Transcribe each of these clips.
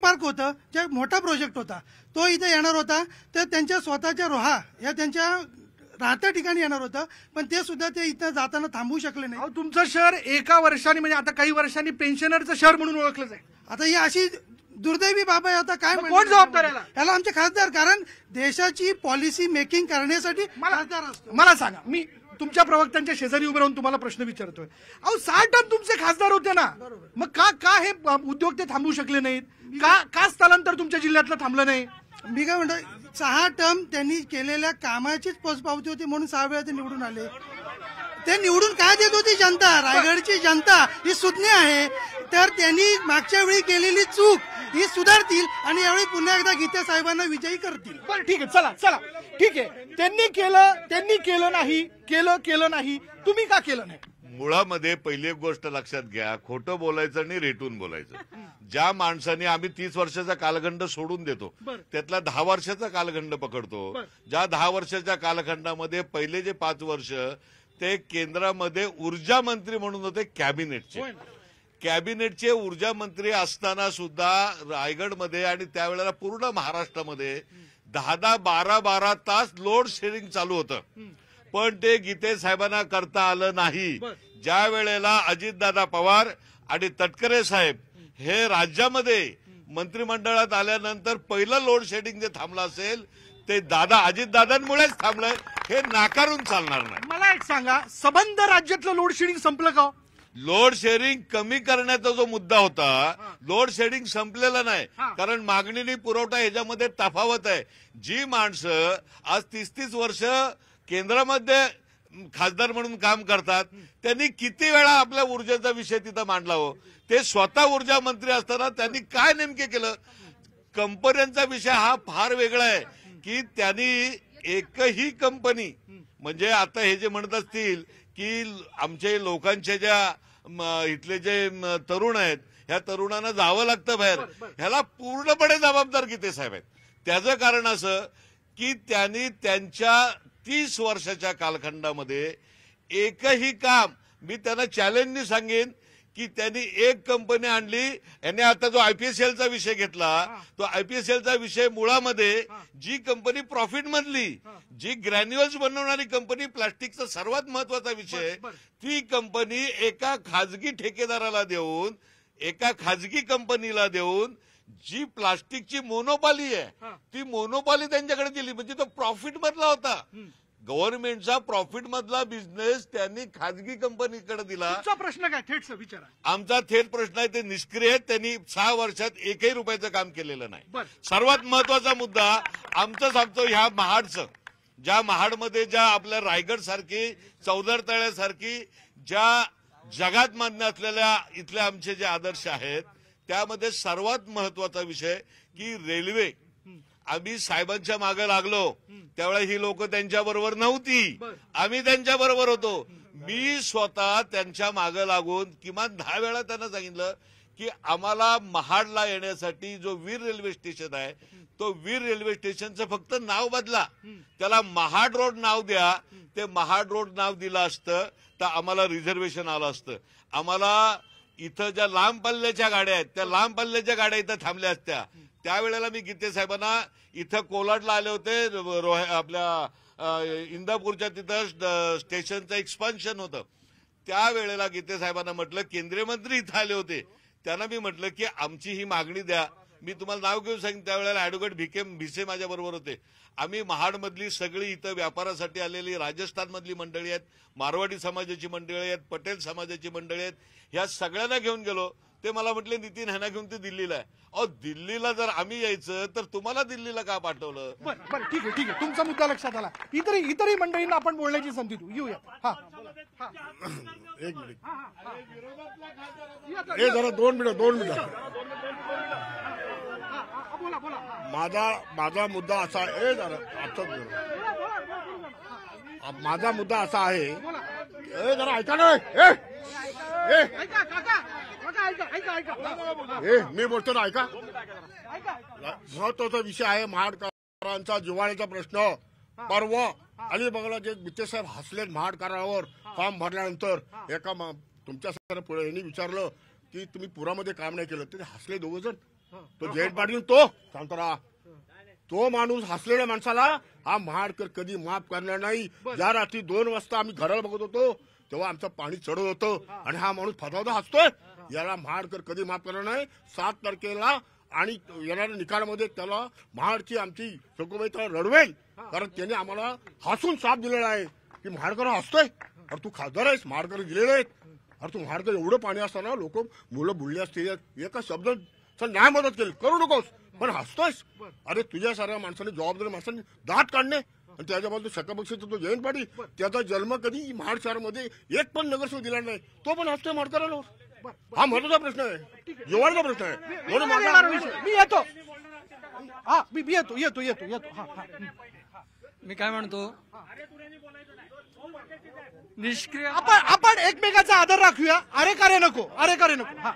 Park होतं, जे मोठा प्रोजेक्ट होता तो इथे येणार होता. तर त्यांच्या स्वतःच्या रोहा या त्यांच्या राहत्या ठिकाणी येणार होतं, पण ते सुद्धा ते इथं जाताना थांबवू शकले नाही. तुमचं शहर एका वर्षाने म्हणजे आता काही वर्षांनी पेन्शनरचं शहर म्हणून ओळखलं जाईल. आता ही अशी दुर्दैवी बाब आहे. आता काय कोण जबाबदार आहे याला? आमचे खासदार. कारण देशाची पॉलिसी मेकिंग करण्यासाठी खासदार असतो. मला सांगा, मी तुमच्या प्रवक्त्यांच्या शेजारी उभे राहून तुम्हाला प्रश्न विचारतोय. 6 टर्म तुमचे खासदार होते ना, मग का हे उद्योग ते थांबवू शकले नाहीत? का स्थलांतर तुमच्या जिल्ह्यातलं थांबलं नाही? मी काय म्हणतो, 6 टर्म त्यांनी केलेल्या कामाचीच पोचपावती होती म्हणून 6 वेळा ते निवडून आले. ते निवडून काय देत होती जनता? रायगडची जनता ही सुज्ञ आहे. तर त्यांनी मागच्या वेळी केलेली चूक ही सुधारतील आणि यावेळी पुन्हा एकदा गीते साहेबांना विजयी करतील. बरं ठीक आहे, चला ठीक आहे. त्यांनी केलं नाही, तुम्ही का केलं नाही? मुळामध्ये पहिली एक गोष्ट लक्षात घ्या, खोटं बोलायचं आणि रेटून बोलायचं. ज्या माणसाने आम्ही 30 वर्षाचा कालखंड सोडून देतो, त्यातला 10 वर्षाचा कालखंड पकडतो. ज्या 10 वर्षाच्या कालखंडामध्ये पहिले जे 5 वर्ष ते केंद्रामध्ये ऊर्जा मंत्री म्हणून होते, कॅबिनेटचे ऊर्जा मंत्री असताना सुद्धा रायगडमध्ये आणि त्यावेळेला पूर्ण महाराष्ट्रामध्ये 10-10, 12-12 तास लोड शेअरिंग चालू होतं. पण ते गीते साहेबांना करता आलं नाही. ज्या वेळेला अजितदादा पवार आणि तटकरे साहेब हे राज्यामध्ये मंत्रिमंडळात आल्यानंतर पहिलं लोड शेडिंग जे थांबलं असेल ते अजितदादांमुळेच थांबलंय, हे नाकारून चालणार नाही. मला एक सांगा, संबंध राज्यातलं लोड शेडिंग संपलं का? लोड शेअरिंग कमी करण्याचा जो मुद्दा होता, लोड शेअरिंग संपलेला नाही. कारण मागणी आणि पुरवठा ह्याच्यामध्ये तफावत आहे. जी माणसं आज 30-30 वर्ष केंद्रामध्ये खासदार म्हणून काम करतात, त्यांनी किती वेळा आपल्या ऊर्जेचा विषय तिथं मांडला हो? ते स्वतः ऊर्जा मंत्री असताना त्यांनी काय नेमके केलं? कंपन्यांचा विषय हा फार वेगळा आहे की त्यांनी एकही कंपनी, म्हणजे आता हे जे म्हणत असतील की आमचे लोकांचे ज्या इथले जे तरुण आहेत, ह्या तरुणांना जावं लागतं बाहेर, ह्याला पूर्णपणे जबाबदार गीते साहेब आहेत. त्याचं कारण असं की त्यांनी त्यांच्या 30 वर्षाच्या कालखंडामध्ये एकही काम, मी त्यांना चॅलेंजनी सांगेन की त्यांनी एक कंपनी आणली. यांनी आता जो आयपीएसएलचा विषय घेतला, तो आयपीएसएलचा विषय मुळामध्ये जी कंपनी प्रॉफिट मधली, जी ग्रॅन्युअल्स बनवणारी कंपनी, प्लास्टिकचा सर्वात महत्वाचा विषय, ती कंपनी एका खाजगी ठेकेदाराला देऊन, एका खाजगी कंपनीला देऊन जी प्लास्टिकची मोनोपॉली आहे, ती मोनोपॉली त्यांच्याकडे दिली. म्हणजे तो प्रॉफिट मधला होता. गव्हर्नमेंटचा प्रॉफिट मधला बिझनेस त्यांनी खाजगी कंपनीकडे दिला. प्रश्न काय थेट विचारा? आमचा थेट प्रश्न आहे, ते निष्क्रिय आहेत. त्यांनी 6 वर्षात एकही रुपयाचं काम केलेलं नाही. सर्वात महत्वाचा मुद्दा आमचं सांगतो, ह्या महाडचं, ज्या महाडमध्ये ज्या आपल्या रायगड सारखी, चौदार तळ्यासारखी ज्या जगात मान्य असलेल्या इथले आमचे जे आदर्श आहेत, त्यामध्ये सर्वात महत्वाचा विषय की रेल्वे. आम्ही साहेबांच्या मागे लागलो त्यावेळेला ही लोक त्यांच्याबरोबर नव्हती, आम्ही त्यांच्याबरोबर होतो. मी स्वतः त्यांच्या मागे लागून किमान 10 वेळा त्यांना सांगितलं की आम्हाला महाडला येण्यासाठी जो वीर रेल्वे स्टेशन आहे, तो वीर रेल्वे स्टेशनचं फक्त नाव बदला, त्याला महाड रोड नाव द्या. ते महाड रोड नाव दिलं असतं तर आम्हाला रिझर्वेशन आलं असतं. आम्हाला इथं ज्या लांब पल्ल्याच्या गाड्या आहेत, त्या लांब पल्ल्याच्या गाड्या इथं थांबल्या असत्या. त्यावेळेला मी गीते साहेबांना इथं कोलाडला आले होते, आपल्या इंदापूरच्या तिथं स्टेशनचं एक्सपान्शन होतं. त्यावेळेला गीते साहेबांना म्हटलं, केंद्रीय मंत्री इथं आले होते, त्यांना मी म्हटलं की आमची ही मागणी द्या. मी तुम्हाला नाव घेऊन सांगितलं, त्यावेळेला ॲडव्होकेट भिसे माझ्या बरोबर होते. आम्ही महाडमधली सगळी इथं व्यापारासाठी आलेली राजस्थानमधली मंडळी आहेत, मारवाडी समाजाची मंडळी आहेत, पटेल समाजाची मंडळी आहेत, ह्या सगळ्यांना घेऊन गेलो. ते मला म्हटले, नितीन ह्यांना घेऊन ते दिल्लीला आहे. अहो, दिल्लीला जर आम्ही यायचं तर तुम्हाला दिल्लीला का पाठवलं? बरं ठीक आहे, तुमचा मुद्दा लक्षात आला. इतरही मंडळींना आपण बोलण्याची संधी देऊ. येऊया. एक मिनिट, हे जरा 2 मिनिट. माझा मुद्दा असा आहे, माझा मुद्दा असा आहे, जरा ऐका ना, मी बोलतो ना, ऐका. महत्वाचा विषय आहे महाडकरांचा जिव्हाळ्याचा प्रश्न. परवा आणि बघा, जे गीते साहेब हसले महाडकरांवर फॉर्म भरल्यानंतर. एका तुमच्या पुढे यांनी विचारलं की तुम्ही पुरामध्ये काम नाही केलं, ते हसले 2 जण. तो जयंत पाटील तो सांगतो राहा, तो माणूस हसलेल्या माणसाला हा महाडकर कधी माफ करणार नाही. ज्या रात्री 2 वाजता आम्ही घराला बघत होतो तेव्हा आमचं पाणी चढत होतं आणि हा माणूस फदावता हसतोय. याला महाडकर कधी माफ करणार नाही. 7 तारखेला आणि येणाऱ्या निकालामध्ये त्याला महाडची आमची सखुबाई त्याला रडवेल, कारण त्याने आम्हाला हसून साथ दिलेला आहे की महाडकर हसतोय. अरे तू खासदार आहेस, महाडकर दिलेले आहेत. अरे तू महाडकर एवढं पाणी असताना लोक मुलं बुडली असतील, एका शब्द न्याय मदत केली, करू नकोस पण हसतोयस. अरे तुझ्यासारख्या माणसाने, जबाबदारी माणसाने दात काढणे आणि त्याच्याबद्दल शकापक्षाचा तो जयंत पाटील, त्याचा जन्म कधी महाड शहरामध्ये एक पण नगरसेवक दिला नाही, तो पण हसतोय महाडकरांवर. हा महत्वाचा प्रश्न आहे, जेवणाचा प्रश्न आहे. म्हणून मी येतो. हा मी येतो. मी काय म्हणतो, निष्क्रिय आपण एकमेकाचा आदर राखूया. अरे करे नको. हा.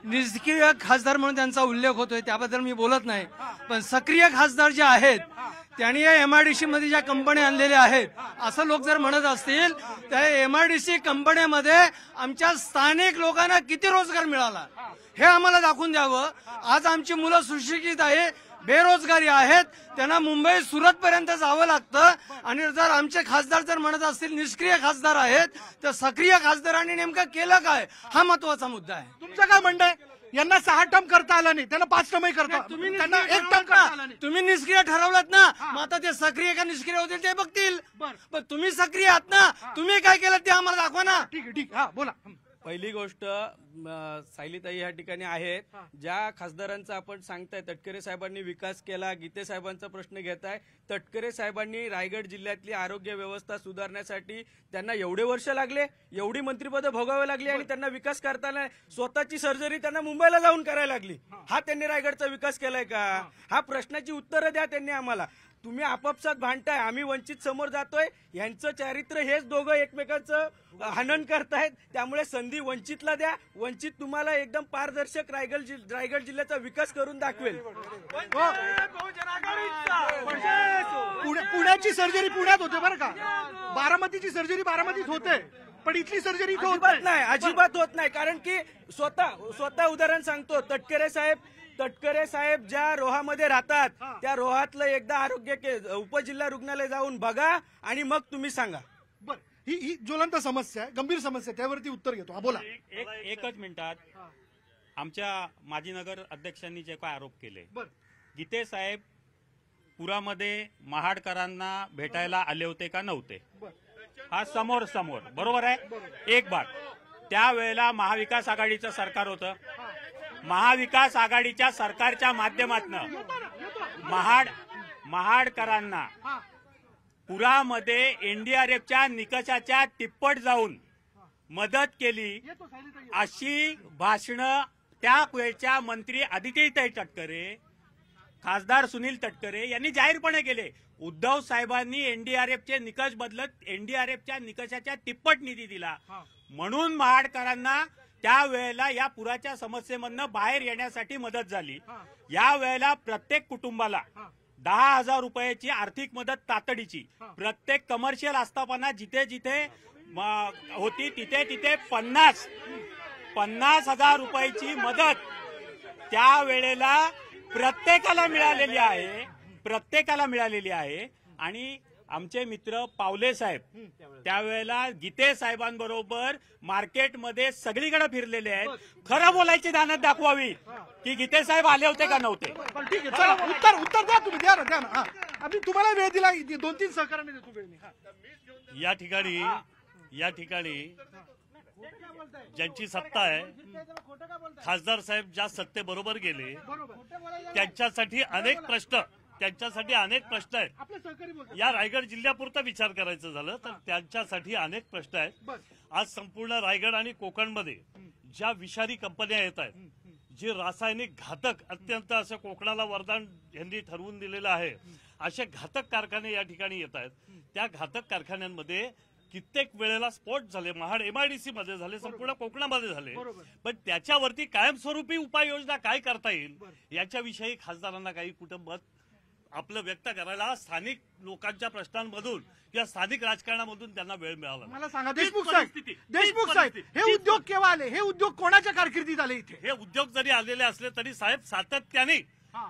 निष्क्रिय खासदार म्हणून त्यांचा उल्लेख होतोय, त्याबद्दल मी बोलत नाही. पण सक्रिय खासदार जे आहेत त्यांनी या एमआयडीसी मध्ये ज्या कंपन्या आणलेल्या आहेत, असं लोक जर म्हणत असतील त्या एमआयडीसी कंपन्यामध्ये आमच्या स्थानिक लोकांना किती रोजगार मिळाला हे आम्हाला दाखवून द्यावं. आज आमची मुलं सुशिक्षित आहे, बेरोजगारी आहेत, त्यांना मुंबई सुरत पर्यंत जावं लागतं. आणि जर आमचे खासदार जर म्हणत असतील निष्क्रिय खासदार आहेत, तर सक्रिय खासदारांनी नेमकं केलं काय, हा महत्वाचा मुद्दा आहे. तुमचं काय म्हणणं आहे? यांना 6 टर्म करता आला नाही, त्यांना 5 टर्मही करता, त्यांना 1 टर्म करता आला नाही. तुम्ही निष्क्रिय ठरवलात ना, मग आता ते सक्रिय का निष्क्रिय होतील ते बघतील. पण तुम्ही सक्रिय आहात ना, तुम्ही काय केलं ते आम्हाला दाखवा ना. ठीक आहे. हा बोला. पहिली गोष्ट, सायलीताई या ठिकाणी आहेत, ज्या खासदारांचा आपण सांगताय तटकरे साहेबांनी विकास केला, गीते साहेबांचा प्रश्न घेताय. तटकरे साहेबांनी रायगड जिल्ह्यातली आरोग्य व्यवस्था सुधारण्यासाठी त्यांना एवढे वर्ष लागले, एवढी मंत्रिपदं भोगावी लागली आणि त्यांना विकास करताना स्वतःची सर्जरी त्यांना मुंबईला जाऊन करायला लागली. हा त्यांनी रायगडचा विकास केलाय का? हा प्रश्नाची उत्तरं द्या त्यांनी आम्हाला. तुम्ही आपापसात भांडताय, आम्ही वंचित समोर जातोय, यांचं चारित्र्य हेच दोघं एकमेकांचं हनन करतायत. त्यामुळे संधी वंचितला द्या, वंचित तुम्हाला एकदम पारदर्शक रायगड जिल्ह्याचा विकास करून दाखवेल. पुण्याची सर्जरी पुण्यात होते बरं का, बारामतीची सर्जरी बारामतीत होते, पण इथली सर्जरी इथं होत नाही. अजिबात होत नाही. कारण की स्वतः उदाहरण सांगतो, तटकरे साहेब ज्या रोहामध्ये राहतात त्या रोहातलं एकदा आरोग्य उपजिल्हा रुग्णालय जाऊन बघा आणि मग तुम्ही सांगा. बरं, ही ज्वलंत समस्या आहे, गंभीर समस्या, त्यावरती उत्तर घेतो. हा बोला. एकच मिनिटात. आमच्या माजी नगर अध्यक्षांनी जे काय आरोप केले, गीते साहेब पुरामध्ये महाडकरांना भेटायला आले होते का नव्हते, हा समोर बरोबर आहे. एक बात, त्यावेळेला महाविकास आघाडीचं सरकार होतं. महाविकास आघाडीच्या सरकारच्या माध्यमातून महाडकरांना पुरामध्ये एनडीआरएफच्या निकषाच्या तिप्पट जाऊन मदत केली, अशी भाषणं त्या वेळच्या मंत्री आदित्यताई तटकरे, खासदार सुनील तटकरे यांनी जाहीरपणे केले. उद्धव साहेबांनी एनडीआरएफचे निकष बदलत एनडीआरएफच्या निकषाच्या तिप्पट निधी दिला, म्हणून महाडकरांना त्यावेळेला या पुराच्या समस्येमधनं बाहेर येण्यासाठी मदत झाली. या वेळेला प्रत्येक कुटुंबाला 10,000 रुपयाची आर्थिक मदत तातडीची, प्रत्येक कमर्शियल आस्थापना जिथे जिथे होती तिथे 50,000 रुपयाची मदत त्यावेळेला प्रत्येकाला मिळालेली आहे. आणि आमचे मित्र पावले साहेब त्यावेळेला गीते साहेबांबरोबर मार्केटमध्ये सगळीकडे फिरलेले आहेत. खरं बोलायची दानत दाखवावी की गीते साहेब आले होते का नव्हते. ठीक आहे, चला उत्तर द्या तुम्ही, द्या ना. आम्ही तुम्हाला वेळ दिला, 2-3 सहकार्याने देतो वेळ. या ठिकाणी ज्यांची सत्ता आहे, खासदार साहेब ज्या सत्तेबरोबर गेले त्यांच्यासाठी अनेक प्रश्न आहेत. या रायगड जिल्ह्यापुरता विचार करायचं झालं तर त्यांच्यासाठी अनेक प्रश्न आहेत. आज संपूर्ण रायगड आणि कोकणमध्ये ज्या विषारी कंपन्या येत आहेत, जे रासायनिक घातक, अत्यंत असं कोकणाला वरदान यांनी ठरवून दिलेलं आहे, असे घातक कारखाने या ठिकाणी येत आहेत. त्या घातक कारखान्यांमध्ये कित्येक वेळेला स्फोट झाले, महाड एमआयडीसी मध्ये झाले, संपूर्ण कोकणामध्ये झाले. पण त्याच्यावरती कायमस्वरूपी उपाययोजना काय करता येईल याच्याविषयी खासदारांना काही कुठं मत आपलं व्यक्त करायला स्थानिक लोकांच्या प्रश्नांमधून किंवा स्थानिक राजकारणामधून त्यांना वेळ मिळाला. मला सांगा तीच देशमुख साहेब, परिस्थिती, देशमुख तीच साहेब, परिस्थिती. हे उद्योग केव्हा आले? हे उद्योग कोणाच्या कारकिर्दीत आले इथे? हे उद्योग जरी आलेले असले तरी साहेब सातत्याने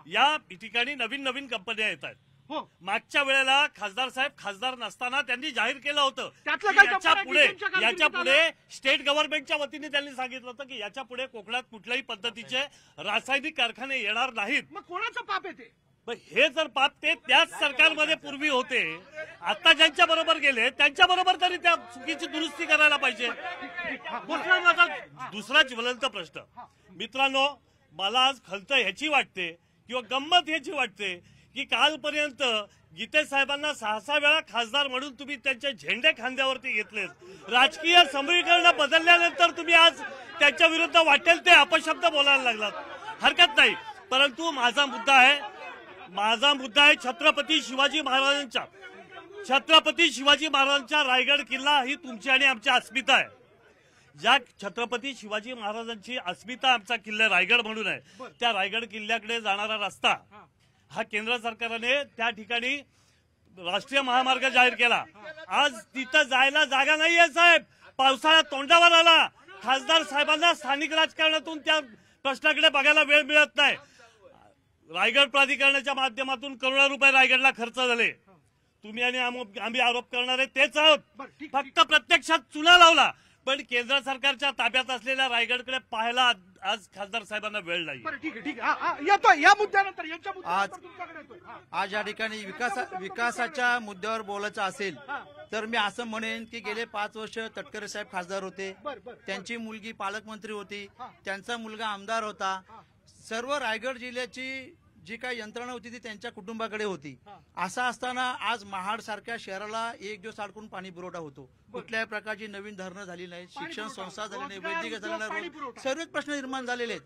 या ठिकाणी नवीन नवीन कंपन्या येत आहेत. हो, मागच्या वेळेला खासदार साहेब खासदार नसताना त्यांनी जाहीर केलं होतं त्यातलं की काही याच्या कंपन्या पुढे त्यांच्या कारकिर्दीत याच्या पुढे स्टेट गव्हर्नमेंटच्या वतीने त्यांनी सांगितलं होतं की याच्या पुढे कोकणात कुठल्याही पद्धतीचे रासायनिक कारखाने येणार नाहीत. मग कोणाचं पाप येते? पण हे जर पाप ते त्याच सरकारमध्ये पूर्वी होते, आता ज्यांच्या बरोबर गेले त्यांच्या बरोबर तरी त्या चुकीची दुरुस्ती करायला पाहिजे. दुसरा ज्वलंत प्रश्न मित्रांनो, मला आज खंत ह्याची वाटते किंवा गंमत ह्याची वाटते की कालपर्यंत गीते साहेबांना 6 वेळा खासदार म्हणून तुम्ही त्यांचे झेंडे खांद्यावरती घेतलेत. राजकीय समीकरण बदलल्यानंतर तुम्ही आज त्यांच्या विरुद्ध वाटेल ते अपशब्द बोलायला लागलात. हरकत नाही, परंतु माझा मुद्दा आहे छत्रपती शिवाजी महाराजांच्या रायगड किल्ला ही तुमची आणि आमची अस्मिता आहे. ज्या छत्रपती शिवाजी महाराजांची अस्मिता आमचा किल्ला रायगड म्हणून आहे, त्या रायगड किल्ल्याकडे जाणारा रस्ता हा केंद्र सरकारने त्या ठिकाणी राष्ट्रीय महामार्ग जाहीर केला. आज तिथं जायला जागा नाहीये साहेब. पावसाळ्यात तोंडावर आला. खासदार साहेबांना स्थानिक राजकारणातून त्या प्रश्नाकडे बघायला वेळ मिळत नाही. रायगड प्राधिकरणाच्या माध्यमातून करोडो रुपये रायगडला खर्च झाले. तुम्ही आणि आम्ही आरोप करणारे तेच आहोत. फक्त प्रत्यक्षात चुना लावला, पण केंद्र सरकारच्या ताब्यात असलेल्या रायगडकडे पाहायला आज खासदार साहेबांना वेळ नाही. ठीक आहे. येतो या मुद्द्यानंतर, यांच्या मुद्द्यानंतर तुमच्याकडे येतोय. आज या ठिकाणी विकासाच्या मुद्द्यावर बोलायचं असेल तर मी असं म्हणेन की गेले 5 वर्ष तटकरे साहेब खासदार होते, त्यांची मुलगी पालकमंत्री होती, त्यांचा मुलगा आमदार होता. सर्व रायगड जिल्ह्याची जी काही यंत्रणा होती ती त्यांच्या कुटुंबाकडे होती. असं असताना आज महाड सारख्या शहराला एक दिवस अडकून पाणी पुरवठा होतो. कुठल्याही प्रकारची नवीन धरणं झाली नाही, शिक्षण संस्था झाली नाही, वैद्यकीय झालं नाही, सर्वच प्रश्न निर्माण झालेले आहेत.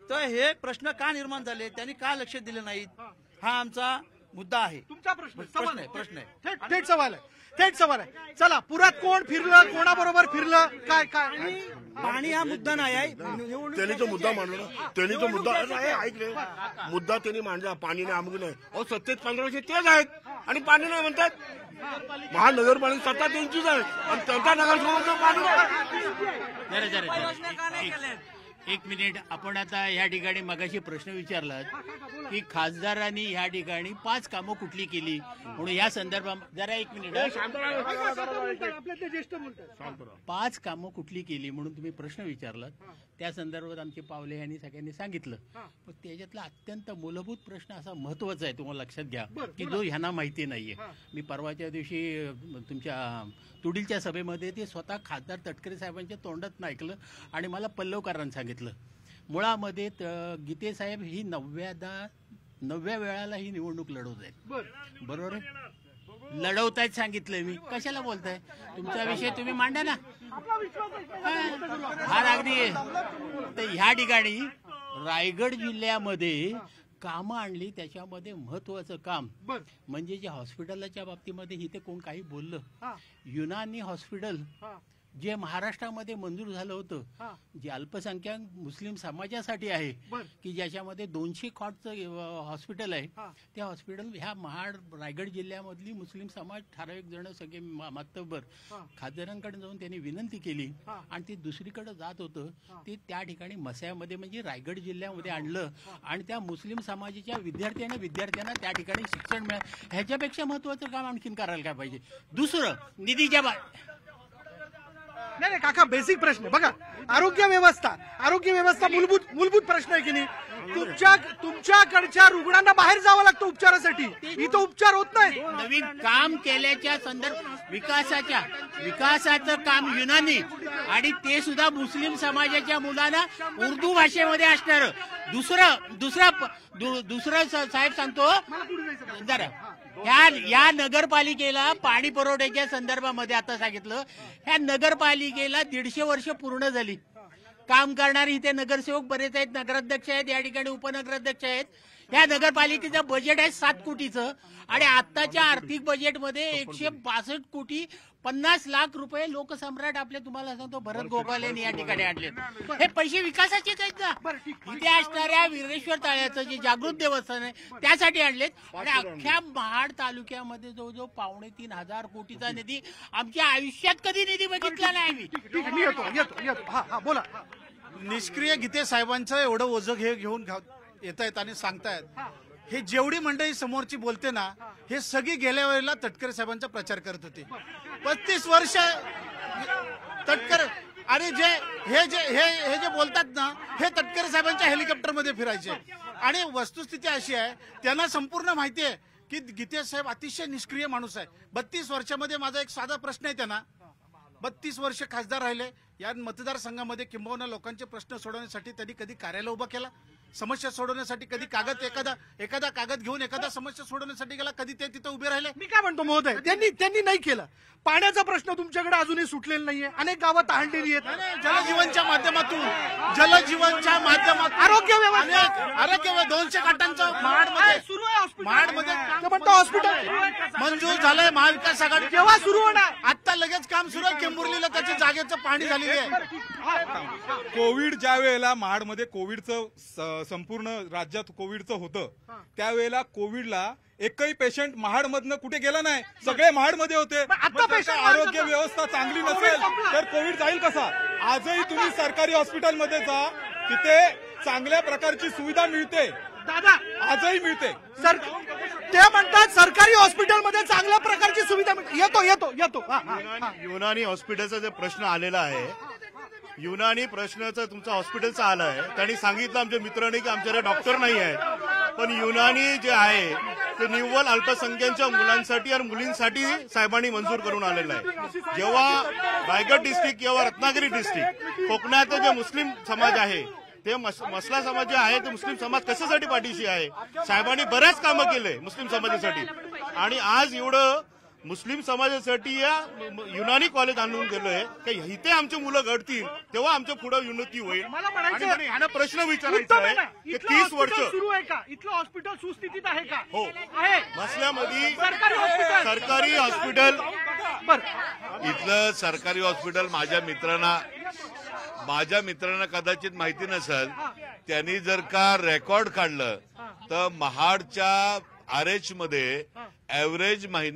तर हे प्रश्न का निर्माण झाले, त्यांनी का लक्ष दिले नाहीत, हा आमचा मुद्दा आहे. तुमचा प्रश्न प्रश्न आहे. थेट सवाल आहे. चला, पुरात कोण फिरलं, कोणाबरोबर फिरलं, काय पाणी हा मुद्दा नाही आहे. त्यांनी तो मुद्दा मांडला ना, त्यांनी तो मुद्दा ऐकले, मुद्दा त्यांनी मांडला. पाणी नाही, अमुक नाही. अहो, सत्तेत 15 वर्ष तेच आहेत आणि पाणी नाही म्हणतात. महानगरपालिका सत्ता त्यांचीच आहे आणि त्यांचा नगरसेवक पाणी एक मिनिट. आपण आता या ठिकाणी मगाशी प्रश्न विचारला की खासदारांनी या ठिकाणी 5 कामं कुठली केली म्हणून या संदर्भात जरा एक मिनिट 5 कामं कुठली केली म्हणून तुम्ही प्रश्न विचारलात. त्या संदर्भात आमचे पावले यांनी सगळ्यांनी सांगितलं. पण त्याच्यातला अत्यंत मूलभूत प्रश्न असा महत्वाचा आहे, तुम्हाला लक्षात घ्या, की जो ह्यांना माहिती नाहीये. मी परवाच्या दिवशी तुमच्या तुडीलच्या सभेमध्ये ते स्वतः खासदार तटकरे साहेबांच्या तोंडात ऐकलं आणि मला पल्लवकरांनी सांगितलं. मुळामध्ये गीते साहेब ही 9व्या वेळाला ही निवडणूक लढवत आहेत. बरोबर आहे, लढवत आहेत सांगितलंय मी. कशाला बोलताय? तुमचा विषय तुम्ही मांडा ना. फार अगदी. तर ह्या ठिकाणी रायगड जिल्ह्यामध्ये कामं आणली. त्याच्यामध्ये महत्वाचं काम म्हणजे जे हॉस्पिटलच्या बाबतीमध्ये इथे कोण काही बोललं, युनानी हॉस्पिटल जे महाराष्ट्रामध्ये मंजूर झालं होतं, जे अल्पसंख्याक मुस्लिम समाजासाठी आहे, की ज्याच्यामध्ये 200 कॉटचं हॉस्पिटल आहे, त्या हॉस्पिटल ह्या महाड रायगड जिल्ह्यामधली मुस्लिम समाज ठराविक जण सगळे मातब्बर खासदारांकडे जाऊन त्यांनी विनंती केली आणि ते दुसरीकडे जात होतं. ते त्या ठिकाणी मसायामध्ये म्हणजे रायगड जिल्ह्यामध्ये आणलं आणि त्या मुस्लिम समाजाच्या विद्यार्थ्यांना त्या ठिकाणी शिक्षण मिळालं. ह्याच्यापेक्षा महत्वाचं काम आणखीन करायला काय पाहिजे? दुसरं निधीच्या नाही काका, बेसिक प्रश्न बघा. आरोग्य व्यवस्था मूलभूत प्रश्न आहे की नाही? तुमच्याकडच्या रुग्णांना बाहेर जावं लागतं उपचारासाठी, इथं उपचार होत नाही. नवीन काम केल्याच्या संदर्भात विकासाचं काम युनानी आणि ते सुद्धा मुस्लिम समाजाच्या मुलांना उर्दू भाषेमध्ये असणार. दुसरं साहेब सांगतो जरा, या नगरपालिकेला पाणी पुरवठ्याच्या संदर्भामध्ये आता सांगितलं, ह्या नगरपालिकेला 150 वर्ष पूर्ण झाली. काम करणारे इथे नगरसेवक बरेच आहेत, नगराध्यक्ष आहेत, या ठिकाणी उपनगराध्यक्ष आहेत. या नगरपालिकेचं बजेट आहे 7 कोटीचं आणि आत्ताच्या आर्थिक बजेटमध्ये 162 कोटी 50 लाख रुपये लोकसम्राट आपले तुम्हाला सांगतो भरत गोपाल यांनी या ठिकाणी आणले. हे पैसे विकासाचेच आहेत ना. इथे असणाऱ्या वीरेश्वर तळ्याचं जे जागृत देवस्थान आहे त्यासाठी आणलेत आणि अख्ख्या महाड तालुक्यामध्ये जवळजवळ 2,500 कोटीचा निधी आमच्या आयुष्यात कधी निधी बघितला नाही आम्ही. येतो बोला. निष्क्रिय गीते साहेबांचं एवढं ओझं घेऊन येत आहेत आणि सांगतायत. हे जेवढी मंडळी समोरची बोलते ना, हे सगळी गेल्या वेळेला तटकरे साहेबांचा प्रचार करत होते. 35 वर्ष तटकरे आणि हे जे बोलतात ना, हे तटकरे साहेबांच्या हेलिकॉप्टरमध्ये फिरायचे. आणि वस्तुस्थिती अशी आहे, त्यांना संपूर्ण माहिती आहे की गीते साहेब अतिशय निष्क्रिय माणूस आहे. 32 वर्षामध्ये माझा एक साधा प्रश्न आहे त्यांना. 32 वर्ष खासदार राहिले या मतदारसंघामध्ये, किंबहुना लोकांचे प्रश्न सोडवण्यासाठी त्यांनी कधी कार्यालय उभं केला? समस्या सोडवण्यासाठी कधी एखादा कागद घेऊन एखादा समस्या सोडवण्यासाठी गेला? कधी ते तिथे उभे राहिले? मी काय म्हणतो महोदय, त्यांनी नाही केलं. पाण्याचा प्रश्न तुमच्याकडे अजूनही सुटलेला नाहीये. अनेक गावं तहानलेली आहेत. जलजीवनच्या माध्यमातून आरोग्य 200 खाटांचं महाडमध्ये हॉस्पिटल मंजूर झालंय. महाविकास आघाडी केव्हा सुरू होणार? आता लगेच काम सुरू आहे. केंबुर्लीला त्याची जागेचं पाणी झालेली आहे. कोविड ज्या वेळेला महाडमध्ये कोविडचं संपूर्ण राज्यात कोविडचं होतं, त्यावेळेला कोविडला एकही पेशंट महाडमधनं कुठे गेला नाही. सगळे महाडमध्ये होते. आरोग्य व्यवस्था चांगली नसेल तर कोविड जाईल कसा? आजही तुम्ही सरकारी हॉस्पिटलमध्ये जा, तिथे चांगल्या प्रकारची सुविधा मिळते. दादा आजही मिळते. सर ते म्हणतात सरकारी हॉस्पिटलमध्ये चांगल्या प्रकारची सुविधा मिळते. येतो. युनानी हॉस्पिटलचा जो प्रश्न आलेला आहे, युनानी प्रश्नाचा तुमचा हॉस्पिटलचा आला आहे. त्यांनी सांगितलं आमच्या मित्रांनी की आमच्याकडे डॉक्टर नाही आहेत. पण युनानी जे आहे ते निव्वळ अल्पसंख्याकांच्या मुलांसाठी आणि मुलींसाठी साहेबांनी मंजूर करून आलेलं आहे. जेव्हा रायगड डिस्ट्रिक्ट किंवा रत्नागिरी डिस्ट्रिक्ट कोकणात जे मुस्लिम समाज आहे, ते मसला समाज जे आहे ते मुस्लिम समाज कशासाठी पाठीशी आहे? साहेबांनी बऱ्याच कामं केले मुस्लिम समाजासाठी. आणि आज एवढं मुस्लिम समाजासाठी या युनानी कॉलेज आणून गेलोय की इथे आमची मुलं घडतील, तेव्हा आमच्या पुढे उन्नती होईल. आणि ह्यांना प्रश्न विचारायचा आहे की 30 वर्ष सुरू आहे का? इथलं हॉस्पिटल सुस्थितीत आहे का? हो, आहे. मसल्यामध्ये सरकारी हॉस्पिटल इथलं सरकारी हॉस्पिटल माझ्या मित्रांना कदाचित माहिती नसेल. त्यांनी जर का रेकॉर्ड काढलं तर महाडच्या RH मध्ये ऍव्हरेज महिने